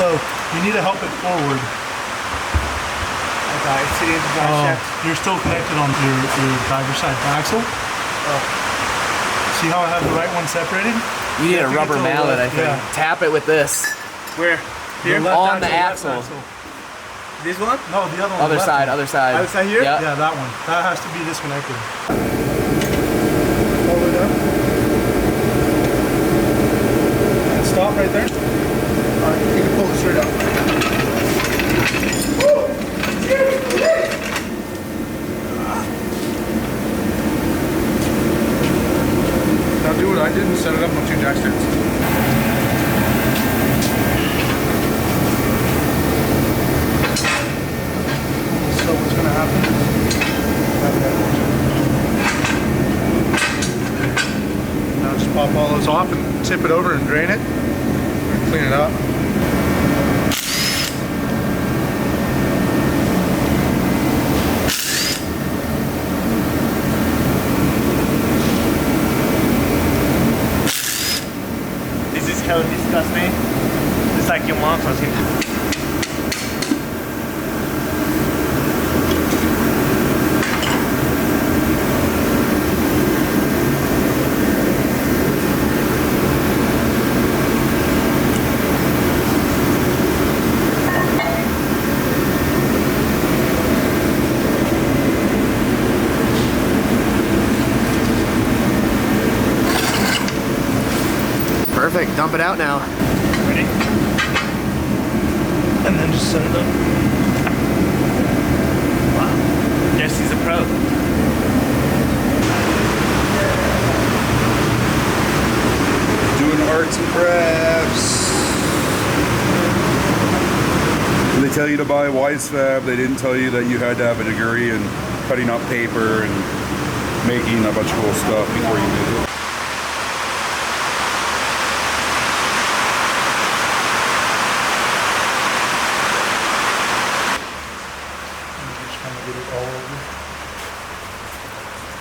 So you need to help it forward. Okay, sitting in the drive shaft. You're still connected on your driver's side axle. Oh. See how I have the right one separated? You need a rubber mallet, I think. Yeah. Tap it with this. Where? Here? On the axle. This one? No, the other one. Other side, other side. Other side here? Yeah. Yeah, that one. That has to be disconnected. All the way down. And stop right there. Alright, you can pull it straight up. Now do what I did and set it up on 2 jack stands. So what's going to happen? Now just pop all those off and tip it over and drain it and clean it up. This is how it disgusts me. It's like your mom was here. Perfect, dump it out now. Ready? And then just set it up. Wow. Jesse's a pro. Doing arts and crafts. They tell you to buy wlsd. They didn't tell you that you had to have a degree in cutting up paper and making a bunch of cool stuff before you did it.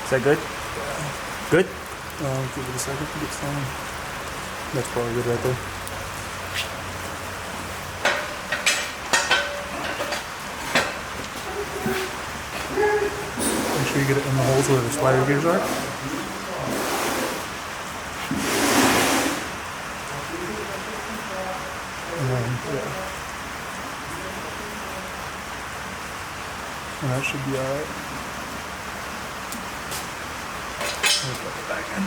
Is that good? Good? Give it a second to get started. That's probably good right there. Make sure you get it in the holes where the slider gears are. And then, yeah. And that should be alright. We'll put it back in.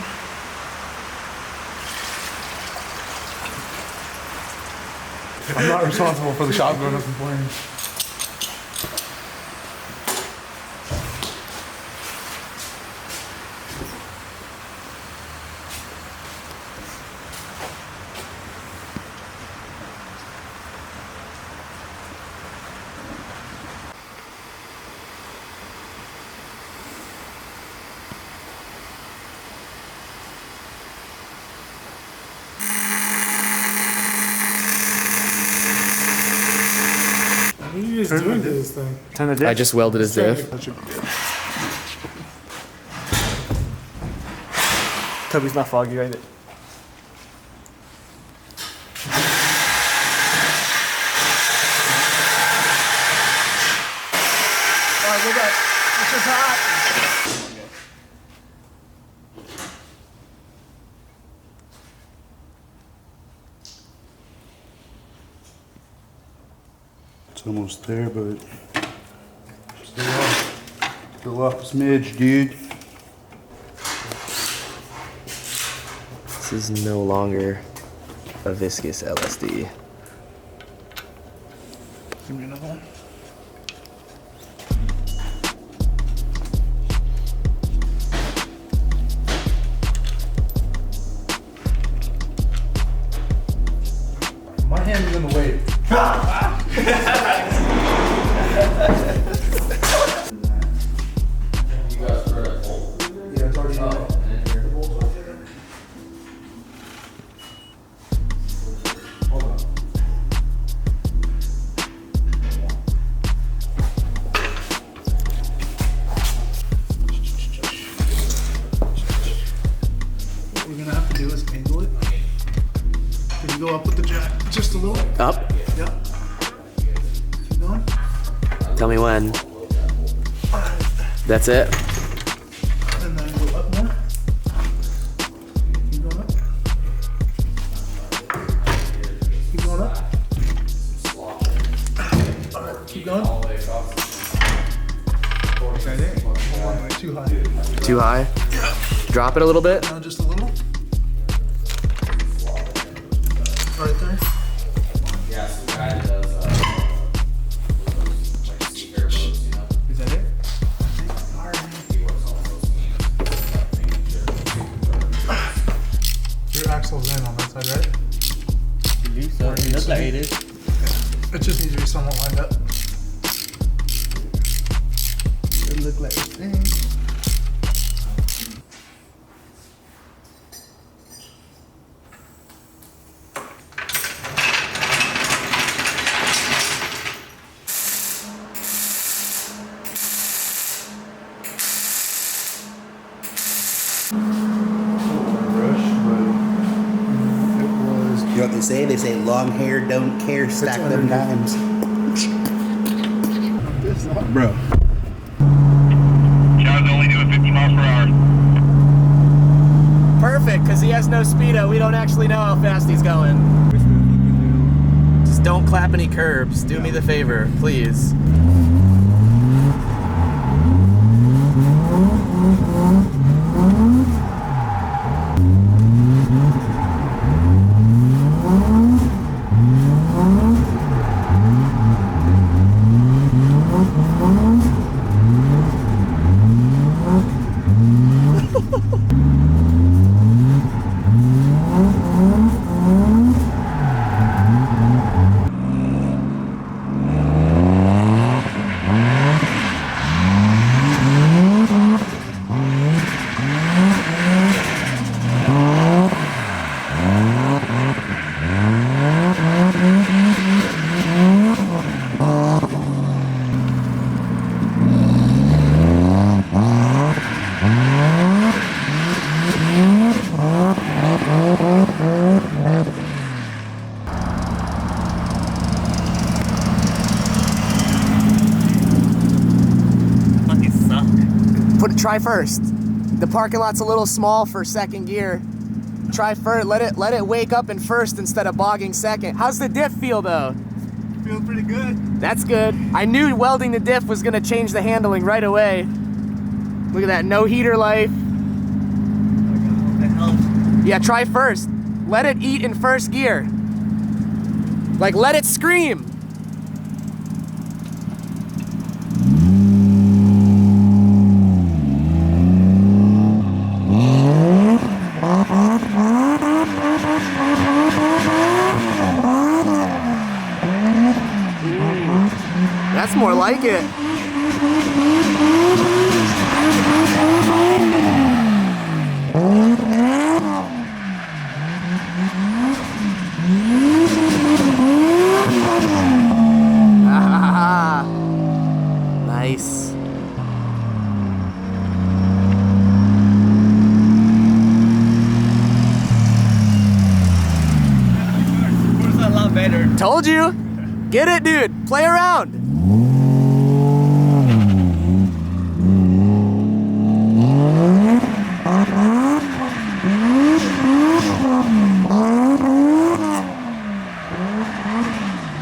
I'm not responsible for the shop going up in flames. What are you guys doing to this thing? Turn the diff. I just welded his diff. That should be good. Toby's not foggy, right? Alright, go back. It's just hot. It's almost there, but still off a smidge, dude. This is no longer a viscous LSD. Give me another one. My hand is in the way. Yeah, it's already in there. What we're gonna have to do is angle it. Can you go up with the jack just a little? Up? Yep. Keep going. Tell me when. That's it? And then go up more. Keep going up. Keep going up. Alright, keep going. Okay, there. Hold on, too high. Too high? Yeah. Drop it a little bit. Now just a little. Right there. Yeah, so the guy that does like ski airboats, you know. Is that it? He works on those teams. Your axle's in on that side, right? I believe so. It looks like it is. It just needs to be somewhat lined up. It look like it's in. You know what they say? They say long hair don't care, stack them dimes. Bro. Chow's only doing 50 miles per hour. Perfect, because he has no speedo. We don't actually know how fast he's going. Just don't clap any curbs. Do me the favor, please. Try first. The parking lot's a little small for second gear. Try first. Let it wake up in first instead of bogging second. How's the diff feel though? Feels pretty good. That's good. I knew welding the diff was gonna change the handling right away. Look at that, no heater life. Yeah, try first. Let it eat in first gear. Like, let it scream. That's more like it. Ah, nice. It's a lot better. Told you. Get it, dude. Play around.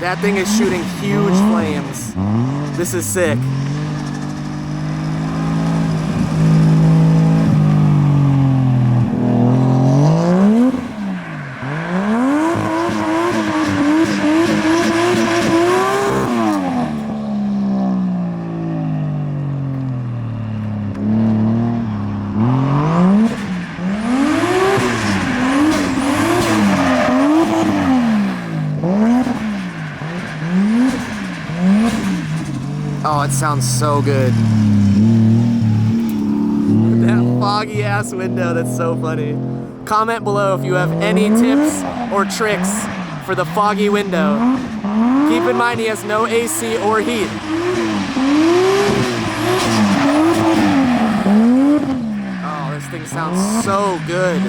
That thing is shooting huge flames. This is sick. Oh, it sounds so good. That foggy ass window, that's so funny. Comment below if you have any tips or tricks for the foggy window. Keep in mind he has no AC or heat. Oh, this thing sounds so good.